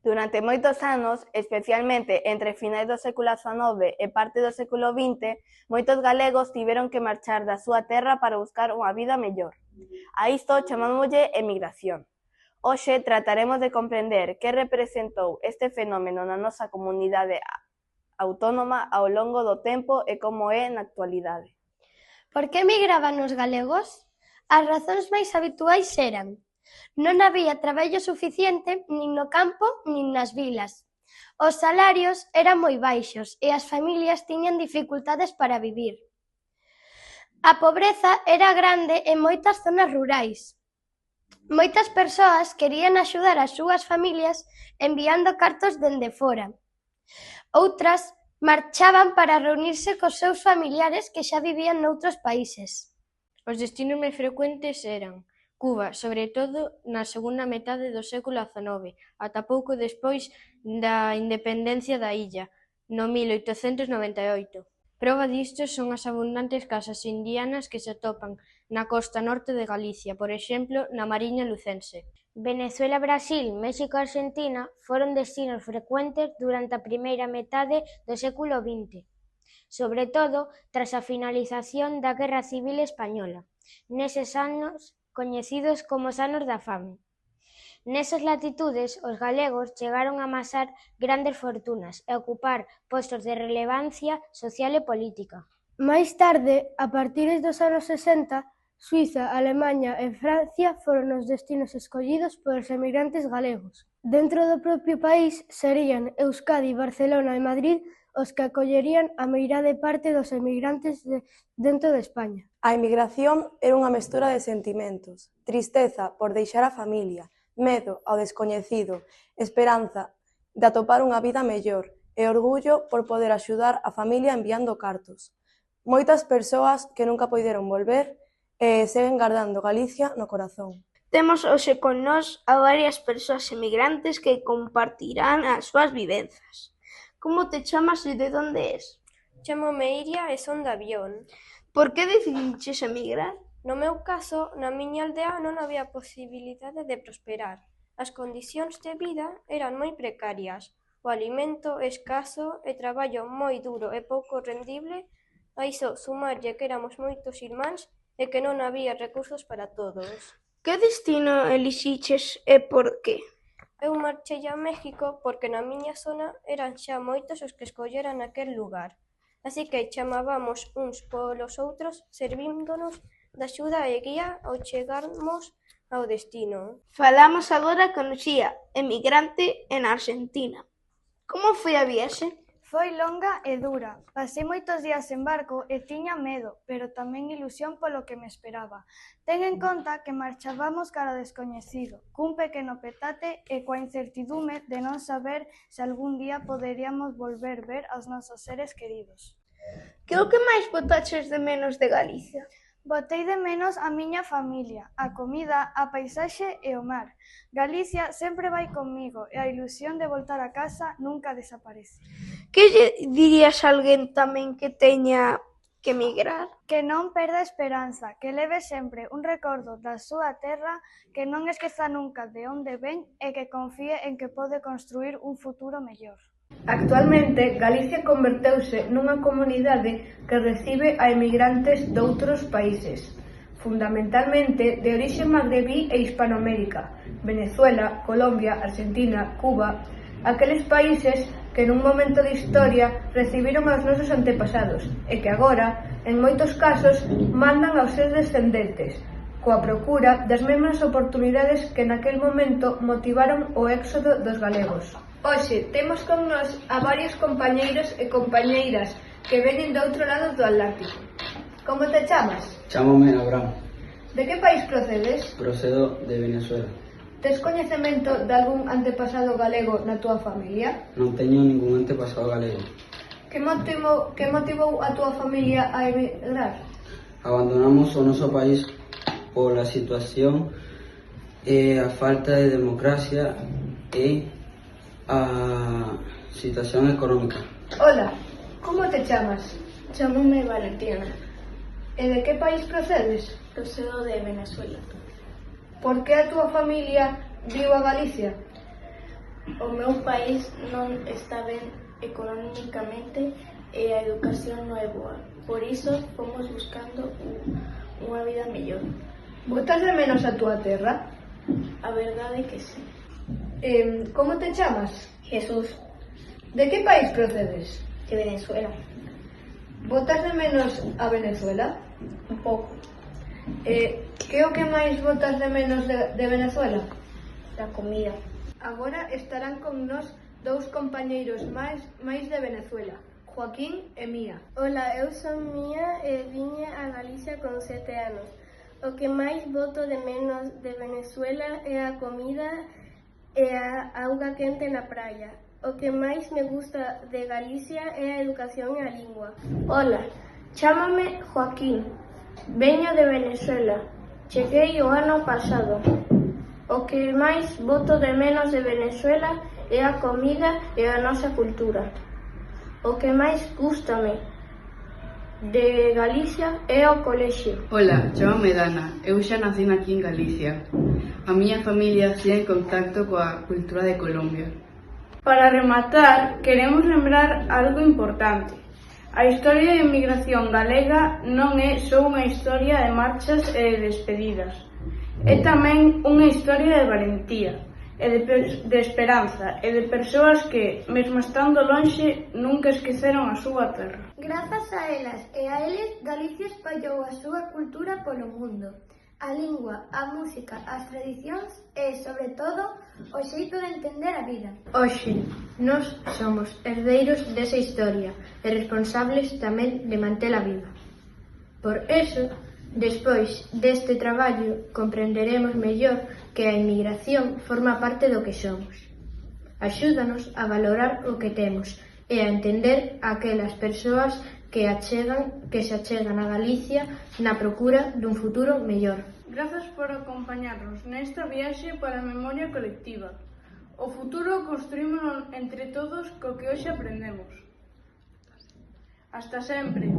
Durante moitos anos, especialmente entre finais do século XIX e parte do século XX, moitos galegos tiveron que marchar da súa terra para buscar unha vida mellor. A isto chamámoslle emigración. Hoxe trataremos de comprender que representou este fenómeno na nosa comunidade autónoma ao longo do tempo e como é na actualidade. Por que emigraban os galegos? As razóns máis habituais eran: non había traballo suficiente nin no campo nin nas vilas. Os salarios eran moi baixos e as familias tiñan dificultades para vivir. A pobreza era grande en moitas zonas rurais. Moitas persoas querían axudar as súas familias enviando cartos dende fora. Outras marchaban para reunirse cos seus familiares que xa vivían noutros países. Os destinos máis frecuentes eran Cuba, sobre todo na segunda metade do século XIX, ata pouco despois da independencia da illa, no 1898. Proba disto son as abundantes casas indianas que se atopan na costa norte de Galicia, por exemplo, na Mariña Lucense. Venezuela, Brasil, México e Argentina foron destinos frecuentes durante a primeira metade do século XX, sobre todo tras a finalización da Guerra Civil Española, neses anos coñecidos como os anos da fame. Nesas latitudes, os galegos chegaron a amasar grandes fortunas e ocupar postos de relevancia social e política. Máis tarde, a partir dos anos 60, Suíza, Alemaña e Francia foron os destinos escollidos polos emigrantes galegos. Dentro do propio país serían Euskadi, Barcelona e Madrid os que acollerían a meirade parte dos emigrantes dentro de España. A emigración era unha mestura de sentimentos: tristeza por deixar a familia, medo ao descoñecido, esperanza de atopar unha vida mellor e orgullo por poder axudar a familia enviando cartos. Moitas persoas que nunca poideron volver e seguen gardando Galicia no corazón. Temos hoxe con nós a varias persoas emigrantes que compartirán as súas vivenzas. Como te chamas e de onde es? Chámome Iria e son de Avión. Por que decidiches emigrar? No meu caso, na miña aldea non había posibilidade de prosperar. As condicións de vida eran moi precarias, o alimento escaso e traballo moi duro e pouco rendible. A iso sumarlle que éramos moitos irmáns e que non había recursos para todos. Que destino elixiches e por que? Eu marchei a México porque na miña zona eran xa moitos os que escolleran aquel lugar, así que chamábamos uns polos outros servíndonos de axuda e guía ao chegarmos ao destino. Falamos agora con Uxía, emigrante en Argentina. Como foi a viaxe? Foi longa e dura. Pasei moitos días en barco e tiña medo, pero tamén ilusión polo que me esperaba. Ten en conta que marchábamos cara descoñecido, cun pequeno petate e coa incertidume de non saber se algún día poderíamos volver ver aos nosos seres queridos. Que o que máis botaches de menos de Galicia? Botei de menos a miña familia, a comida, a paisaxe e o mar. Galicia sempre vai comigo e a ilusión de voltar a casa nunca desaparece. Que lle dirías a alguén tamén que teña que emigrar? Que non perda a esperanza, que leve sempre un recordo da súa terra, que non esqueza nunca de onde ven e que confíe en que pode construir un futuro mellor. Actualmente, Galicia converteuse nunha comunidade que recibe a emigrantes doutros países, fundamentalmente de orixe magrebí e Hispanoamérica, Venezuela, Colombia, Argentina, Cuba, aqueles países que nun momento de historia recibiron aos nosos antepasados e que agora, en moitos casos, mandan aos seus descendentes, coa procura das mesmas oportunidades que naquel momento motivaron o éxodo dos galegos. Hoxe temos con nós a varios compañeiros e compañeiras que veñen do outro lado do Atlántico. Como te chamas? Chámome Abraham. De que país procedes? Procedo de Venezuela. Tes coñecemento de algún antepasado galego na túa familia? Non teño ningún antepasado galego. Que motivou a túa familia a emigrar? Abandonamos o noso país pola situación e a falta de democracia e a situación económica. Hola, como te chamas? Chámome Valentina. E de que país procedes? Procedo de Venezuela. Por que a túa familia viu a Galicia? O meu país non está ben económicamente e a educación non é boa. Por iso fomos buscando unha vida mellor. Botas de menos a túa terra? A verdade é que sí. Como te chamas? Jesús, De que país procedes? de Venezuela, Botas de menos a Venezuela? un pouco, Que é o que máis botas de menos de Venezuela? da comida. Agora estarán con nós dous compañeiros máis de Venezuela, Joaquín e Mía. Ola, eu son Mía e viña a Galicia con 7 anos. O que máis boto de menos de Venezuela é a comida e a auga quente na praia. O que máis me gusta de Galicia é a educación e a lingua. Ola, chámame Joaquín, veño de Venezuela, cheguei o ano pasado. O que máis boto de menos de Venezuela é a comida e a nosa cultura. O que máis gústame de Galicia é o colexio. Ola, chámame Dana, eu xa nací aquí en Galicia. A miña familia sigue en contacto coa cultura de Colombia. Para rematar, queremos lembrar algo importante. A historia da inmigración galega non é só unha historia de marchas e de despedidas. É tamén unha historia de valentía, e de esperanza, e de persoas que, mesmo estando lonxe, nunca esqueceron a súa terra. Grazas a elas e a eles, Galicia espallou a súa cultura polo mundo. A lingua, a música, as tradicións e, sobre todo, o xeito de entender a vida. Hoxe, nós somos herdeiros desa historia e responsables tamén de mantela viva. Por eso, despois deste traballo, comprenderemos mellor que a inmigración forma parte do que somos. Axúdanos a valorar o que temos e a entender aquelas persoas que se achegan a Galicia na procura dun futuro mellor. Grazas por acompañarnos nesta viaxe para a memoria colectiva. O futuro construímos entre todos co que hoxe aprendemos. Hasta sempre.